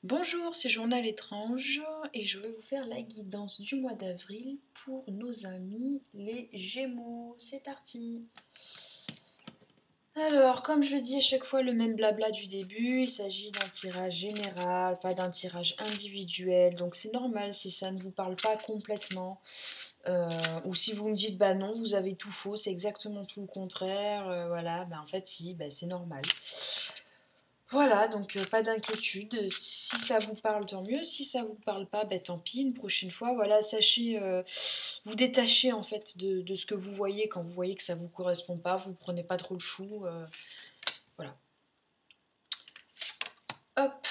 Bonjour, c'est Journal étrange et je vais vous faire la guidance du mois d'avril pour nos amis les Gémeaux. C'est parti. Alors, comme je le dis à chaque fois, le même blabla du début, il s'agit d'un tirage général, pas d'un tirage individuel, donc c'est normal si ça ne vous parle pas complètement, ou si vous me dites bah non, vous avez tout faux, c'est exactement tout le contraire, voilà, bah en fait si, bah c'est normal. Voilà, donc pas d'inquiétude. Si ça vous parle, tant mieux. Si ça vous parle pas, bah, tant pis. Une prochaine fois, voilà, sachez vous détacher en fait de ce que vous voyez quand vous voyez que ça vous correspond pas. Vous prenez pas trop le chou. Voilà. Hop.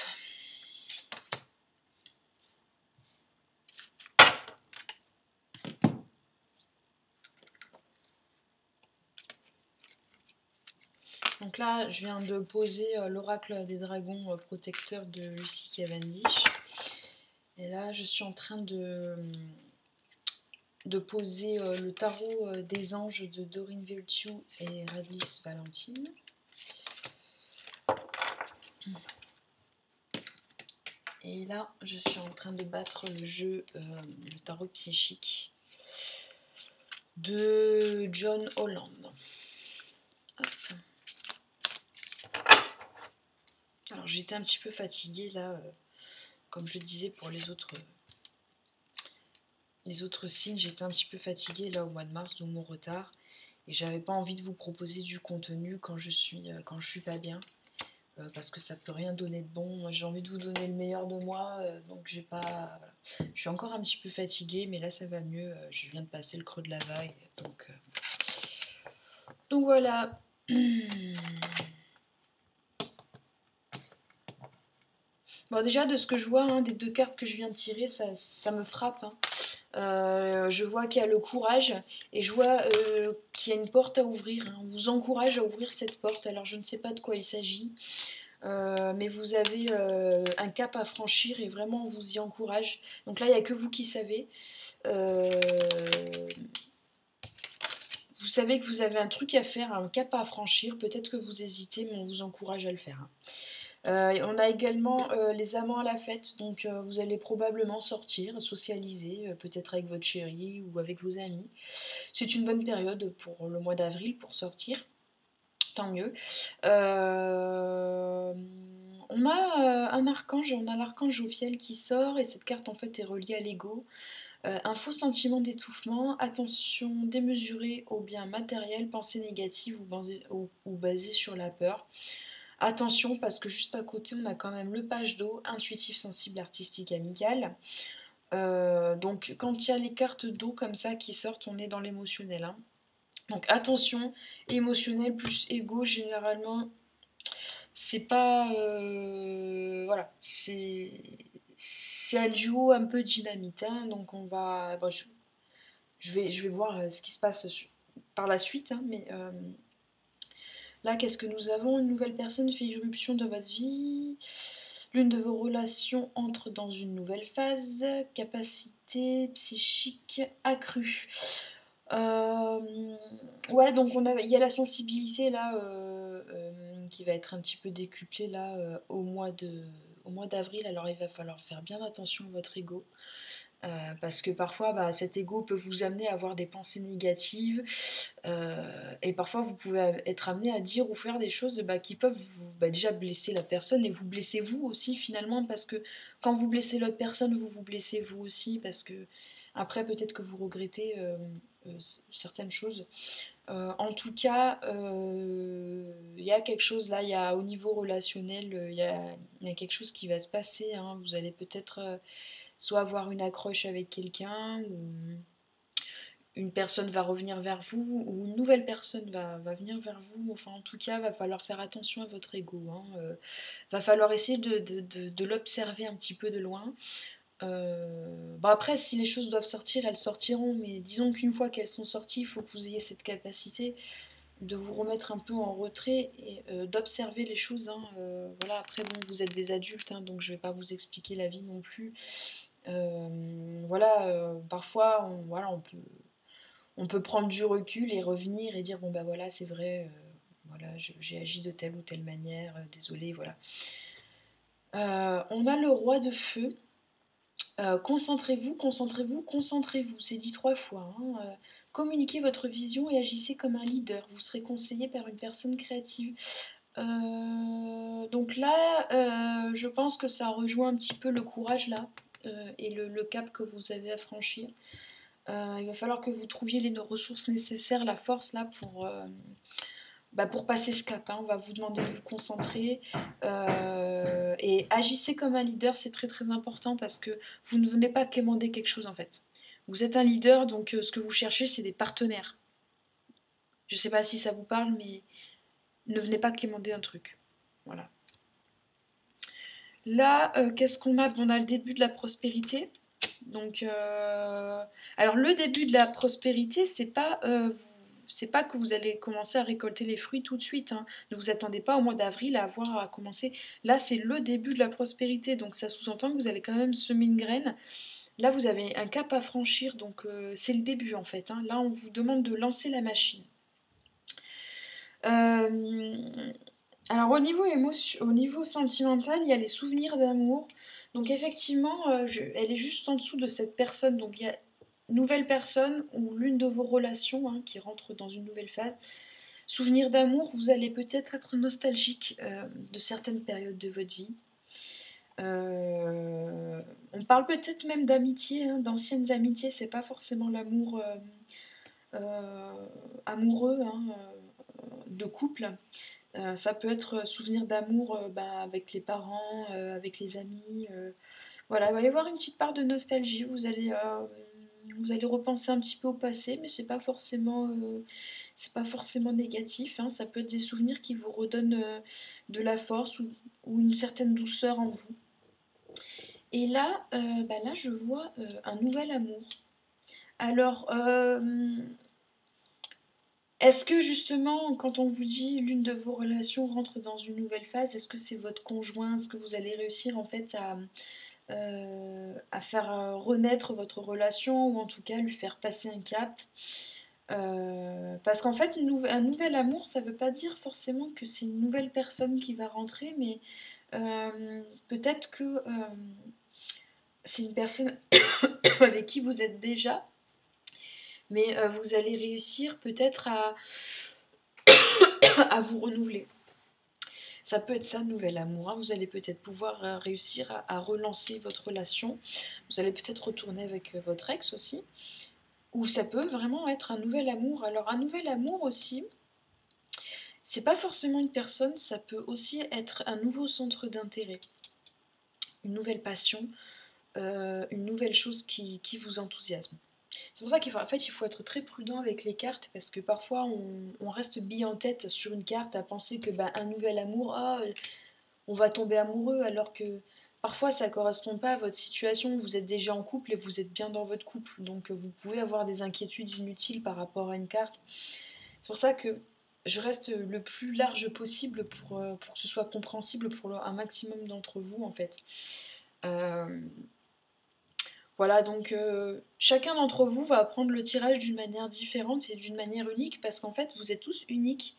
Donc là, je viens de poser l'oracle des dragons protecteur de Lucie Cavendish. Et là, je suis en train de poser le tarot des anges de Doreen Virtue et Radis Valentine. Et là, je suis en train de battre le jeu, le tarot psychique de John Holland. Hop. Alors j'étais un petit peu fatiguée là, comme je disais pour les autres signes, j'étais un petit peu fatiguée là au mois de mars, d'où mon retard. Et j'avais pas envie de vous proposer du contenu quand je suis pas bien. Parce que ça peut rien donner de bon. Moi j'ai envie de vous donner le meilleur de moi, donc j'ai pas. Voilà. Je suis encore un petit peu fatiguée, mais là ça va mieux. Je viens de passer le creux de la vague, donc voilà. Bon déjà de ce que je vois, hein, des deux cartes que je viens de tirer, ça me frappe. Hein. Je vois qu'il y a le courage et je vois qu'il y a une porte à ouvrir. Hein. On vous encourage à ouvrir cette porte. Alors je ne sais pas de quoi il s'agit. Mais vous avez un cap à franchir et vraiment on vous y encourage. Donc là, il n'y a que vous qui savez. Euh, vous savez que vous avez un truc à faire, un cap à franchir. Peut-être que vous hésitez, mais on vous encourage à le faire. Hein. On a également les amants à la fête, donc vous allez probablement sortir, socialiser, peut-être avec votre chérie ou avec vos amis. C'est une bonne période pour le mois d'avril pour sortir, tant mieux. On a un archange, on a l'archange Jophiel qui sort et cette carte en fait est reliée à l'ego. Un faux sentiment d'étouffement, attention démesurée aux biens matériels, pensée négative ou basée sur la peur. Attention parce que juste à côté on a quand même le page d'eau, intuitif, sensible, artistique, amical. Donc quand il y a les cartes d'eau comme ça qui sortent, on est dans l'émotionnel. Hein. Donc attention, émotionnel plus ego, généralement, c'est pas... voilà, c'est un duo un peu dynamite. Hein, donc on va... Bon, je vais voir ce qui se passe par la suite. Hein, mais là, qu'est-ce que nous avons? Une nouvelle personne fait irruption dans votre vie. L'une de vos relations entre dans une nouvelle phase. Capacité psychique accrue. Ouais, donc il y a la sensibilité là qui va être un petit peu décuplée là au mois d'avril. Alors il va falloir faire bien attention à votre ego. Parce que parfois bah, cet ego peut vous amener à avoir des pensées négatives et parfois vous pouvez être amené à dire ou faire des choses bah, qui peuvent vous, bah, déjà blesser la personne et vous blesser vous aussi finalement parce que quand vous blessez l'autre personne vous vous blessez vous aussi parce que après peut-être que vous regrettez certaines choses. En tout cas, il y a quelque chose là, au niveau relationnel, il y a quelque chose qui va se passer. Hein. Vous allez peut-être soit avoir une accroche avec quelqu'un, ou une personne va revenir vers vous, ou une nouvelle personne va venir vers vous. Enfin, en tout cas, va falloir faire attention à votre ego. Hein. Va falloir essayer de l'observer un petit peu de loin. Bon après, si les choses doivent sortir, elles sortiront, mais disons qu'une fois qu'elles sont sorties, il faut que vous ayez cette capacité de vous remettre un peu en retrait et d'observer les choses. Hein. Voilà, après, bon, vous êtes des adultes, hein, donc je ne vais pas vous expliquer la vie non plus. Voilà, parfois, voilà, on peut prendre du recul et revenir et dire bon bah voilà, c'est vrai, voilà, j'ai agi de telle ou telle manière, désolé, voilà. On a le roi de feu. Concentrez-vous, concentrez-vous, concentrez-vous. C'est dit 3 fois, hein. Communiquez votre vision et agissez comme un leader. Vous serez conseillé par une personne créative. Donc là, je pense que ça rejoint un petit peu le courage là et le cap que vous avez à franchir. Il va falloir que vous trouviez les ressources nécessaires, la force là pour passer ce cap, hein. On va vous demander de vous concentrer et agissez comme un leader, c'est très très important parce que vous ne venez pas quémander quelque chose en fait. Vous êtes un leader, donc ce que vous cherchez, c'est des partenaires. Je sais pas si ça vous parle, mais ne venez pas quémander un truc. Voilà. Là, qu'est-ce qu'on a? On a le début de la prospérité. Donc, alors le début de la prospérité, c'est pas que vous allez commencer à récolter les fruits tout de suite, hein. Ne vous attendez pas au mois d'avril à avoir à commencer. Là, c'est le début de la prospérité, donc ça sous-entend que vous allez quand même semer une graine. Là, vous avez un cap à franchir, donc c'est le début en fait, hein. Là, on vous demande de lancer la machine. Euh, alors au niveau sentimental, il y a les souvenirs d'amour. Donc effectivement, elle est juste en dessous de cette personne. Donc il y a une nouvelle personne ou l'une de vos relations hein, qui rentre dans une nouvelle phase. Souvenirs d'amour, vous allez peut-être être nostalgique de certaines périodes de votre vie. On parle peut-être même d'amitié, hein, d'anciennes amitiés. C'est pas forcément l'amour amoureux hein, de couple. Ça peut être souvenir d'amour avec les parents, avec les amis. Voilà, il va y avoir une petite part de nostalgie. Vous allez repenser un petit peu au passé, mais c'est pas forcément négatif, hein. Ça peut être des souvenirs qui vous redonnent de la force ou une certaine douceur en vous. Et là, là je vois un nouvel amour. Alors, est-ce que justement, quand on vous dit l'une de vos relations rentre dans une nouvelle phase, est-ce que c'est votre conjoint? Est-ce que vous allez réussir en fait à faire renaître votre relation ou en tout cas lui faire passer un cap? Parce qu'en fait, un nouvel amour, ça veut pas dire forcément que c'est une nouvelle personne qui va rentrer, mais peut-être que c'est une personne avec qui vous êtes déjà, mais vous allez réussir peut-être à vous renouveler. Ça peut être ça, nouvel amour, hein. Vous allez peut-être pouvoir réussir à relancer votre relation. Vous allez peut-être retourner avec votre ex aussi. Ou ça peut vraiment être un nouvel amour. Alors un nouvel amour aussi, c'est pas forcément une personne, ça peut aussi être un nouveau centre d'intérêt, une nouvelle passion, une nouvelle chose qui vous enthousiasme. C'est pour ça qu'en fait, il faut être très prudent avec les cartes parce que parfois on reste bille en tête sur une carte à penser que un nouvel amour, on va tomber amoureux alors que parfois ça ne correspond pas à votre situation. Vous êtes déjà en couple et vous êtes bien dans votre couple. Donc vous pouvez avoir des inquiétudes inutiles par rapport à une carte. C'est pour ça que je reste le plus large possible pour que ce soit compréhensible pour un maximum d'entre vous en fait. Euh, voilà, donc chacun d'entre vous va apprendre le tirage d'une manière différente et d'une manière unique parce qu'en fait vous êtes tous uniques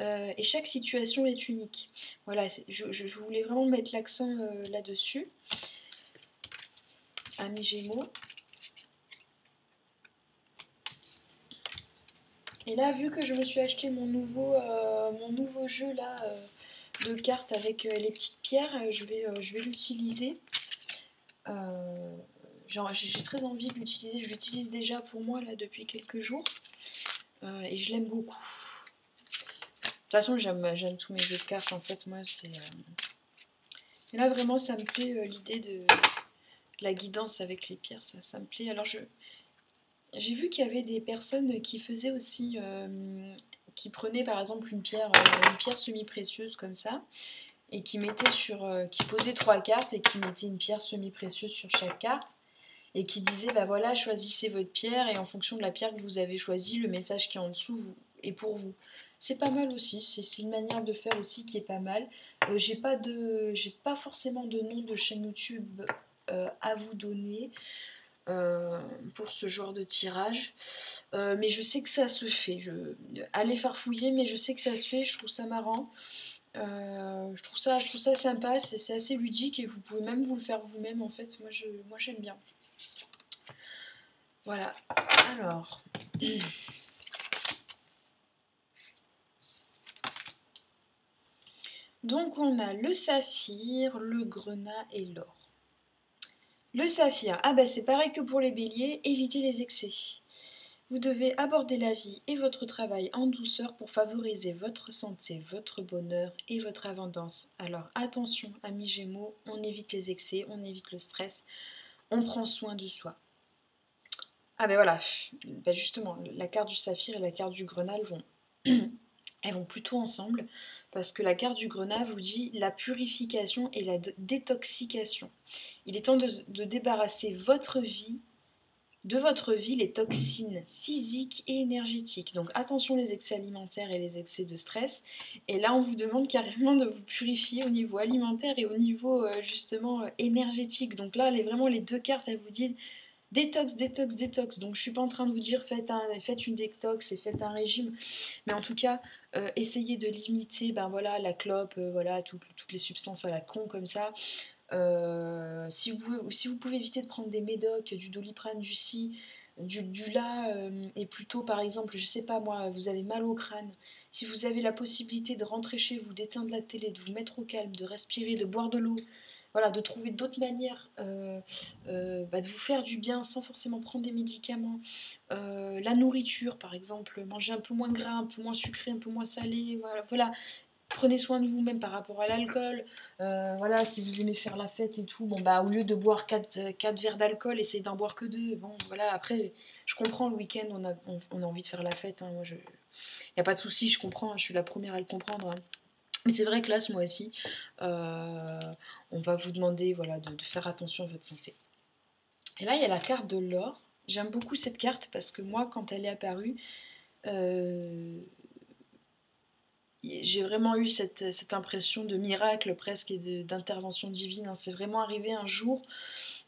et chaque situation est unique. Voilà, je voulais vraiment mettre l'accent là-dessus. Amis Gémeaux. Et là, vu que je me suis acheté mon nouveau jeu là de cartes avec les petites pierres, je vais l'utiliser. J'ai très envie de l'utiliser. Je l'utilise déjà pour moi là depuis quelques jours et je l'aime beaucoup. De toute façon, j'aime tous mes jeux de cartes en fait. Moi, c'est. Et là, vraiment, ça me plaît l'idée de la guidance avec les pierres. Ça me plaît. Alors, j'ai vu qu'il y avait des personnes qui faisaient aussi. Qui prenaient par exemple une pierre semi-précieuse comme ça et qui posaient 3 cartes et qui mettaient une pierre semi-précieuse sur chaque carte et qui disaient bah voilà, choisissez votre pierre et en fonction de la pierre que vous avez choisie, le message qui est en dessous est pour vous. C'est pas mal aussi, c'est une manière de faire aussi qui est pas mal. J'ai pas forcément de nom de chaîne YouTube à vous donner pour ce genre de tirage, mais je sais que ça se fait. Allez farfouiller, mais je sais que ça se fait, je trouve ça marrant. Je trouve ça sympa, c'est assez ludique et vous pouvez même vous le faire vous-même en fait. Moi j'aime bien. Voilà. Alors. Donc on a le saphir, le grenat et l'or. Le saphir, ah bah c'est pareil que pour les béliers, évitez les excès. Vous devez aborder la vie et votre travail en douceur pour favoriser votre santé, votre bonheur et votre abondance. Alors attention, amis Gémeaux, on évite les excès, on évite le stress, on prend soin de soi. Ah ben voilà, ben justement, la carte du saphir et la carte du grenat elles vont plutôt ensemble parce que la carte du grenat vous dit la purification et la détoxication. Il est temps de débarrasser de votre vie les toxines physiques et énergétiques. Donc attention les excès alimentaires et les excès de stress. Et là, on vous demande carrément de vous purifier au niveau alimentaire et au niveau justement énergétique. Donc là, vraiment les deux cartes, elles vous disent détox, détox, détox. Donc je suis pas en train de vous dire faites une détox et faites un régime, mais en tout cas essayez de limiter voilà, la clope, voilà, toutes les substances à la con comme ça. Si vous pouvez éviter de prendre des médocs, du doliprane, du lait, et plutôt par exemple, je sais pas moi, vous avez mal au crâne, si vous avez la possibilité de rentrer chez vous, d'éteindre la télé, de vous mettre au calme, de respirer, de boire de l'eau, voilà, de trouver d'autres manières de vous faire du bien sans forcément prendre des médicaments. La nourriture, par exemple, manger un peu moins gras, un peu moins sucré, un peu moins salé, voilà, voilà. Prenez soin de vous même par rapport à l'alcool. Voilà, si vous aimez faire la fête et tout, bon bah au lieu de boire 4 verres d'alcool, essayez d'en boire que 2. Bon voilà, après, je comprends, le week-end, on a envie de faire la fête. Hein, il n'y a pas de souci, je comprends, hein, je suis la première à le comprendre. Hein. Mais c'est vrai que là, ce mois-ci, on va vous demander voilà, de faire attention à votre santé. Et là, il y a la carte de l'or. J'aime beaucoup cette carte parce que moi, quand elle est apparue, j'ai vraiment eu cette impression de miracle presque et d'intervention divine. Hein. C'est vraiment arrivé un jour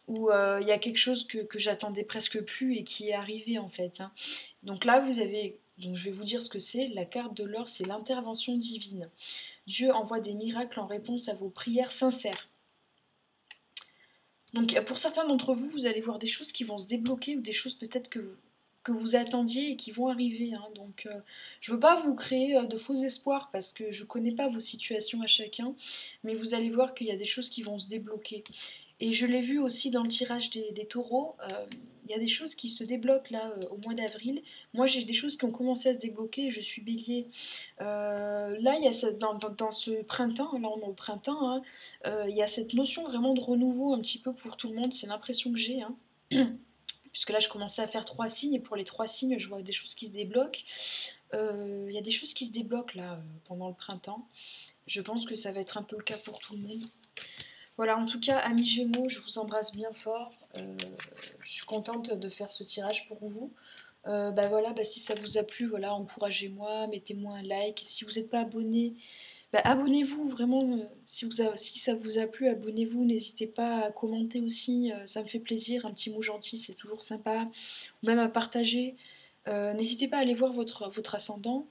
où il y a quelque chose que j'attendais presque plus et qui est arrivé en fait. Hein. Donc là, donc je vais vous dire ce que c'est. La carte de l'or, c'est l'intervention divine. Dieu envoie des miracles en réponse à vos prières sincères. Donc pour certains d'entre vous, vous allez voir des choses qui vont se débloquer ou des choses peut-être que vous attendiez et qui vont arriver. Hein. Donc je ne veux pas vous créer de faux espoirs parce que je ne connais pas vos situations à chacun, mais vous allez voir qu'il y a des choses qui vont se débloquer. Et je l'ai vu aussi dans le tirage des taureaux, il y a des choses qui se débloquent là au mois d'avril. Moi j'ai des choses qui ont commencé à se débloquer, je suis bélier. Là il y a dans ce printemps, là on est au printemps, hein, il y a cette notion vraiment de renouveau un petit peu pour tout le monde, c'est l'impression que j'ai. Hein. Puisque là je commençais à faire 3 signes, et pour les 3 signes je vois des choses qui se débloquent. Il y a des choses qui se débloquent là pendant le printemps. Je pense que ça va être un peu le cas pour tout le monde. Voilà, en tout cas, amis Gémeaux, je vous embrasse bien fort. Je suis contente de faire ce tirage pour vous. Voilà, si ça vous a plu, voilà, encouragez-moi, mettez-moi un like. Si vous n'êtes pas abonné, abonnez-vous vraiment. Si ça vous a plu, abonnez-vous. N'hésitez pas à commenter aussi, ça me fait plaisir. Un petit mot gentil, c'est toujours sympa. Ou même à partager. N'hésitez pas à aller voir votre ascendant.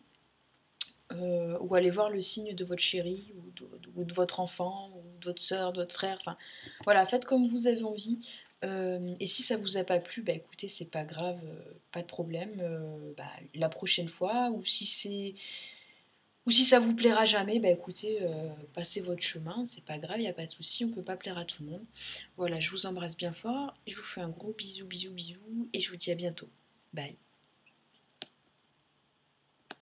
Ou aller voir le signe de votre chéri ou de votre enfant ou de votre soeur, de votre frère. Enfin, voilà, faites comme vous avez envie. Et si ça vous a pas plu, écoutez, c'est pas grave, pas de problème. La prochaine fois, ou si ça vous plaira jamais, écoutez, passez votre chemin, c'est pas grave, il n'y a pas de souci, on peut pas plaire à tout le monde. Voilà, je vous embrasse bien fort, je vous fais un gros bisou, bisou, bisou, et je vous dis à bientôt. Bye.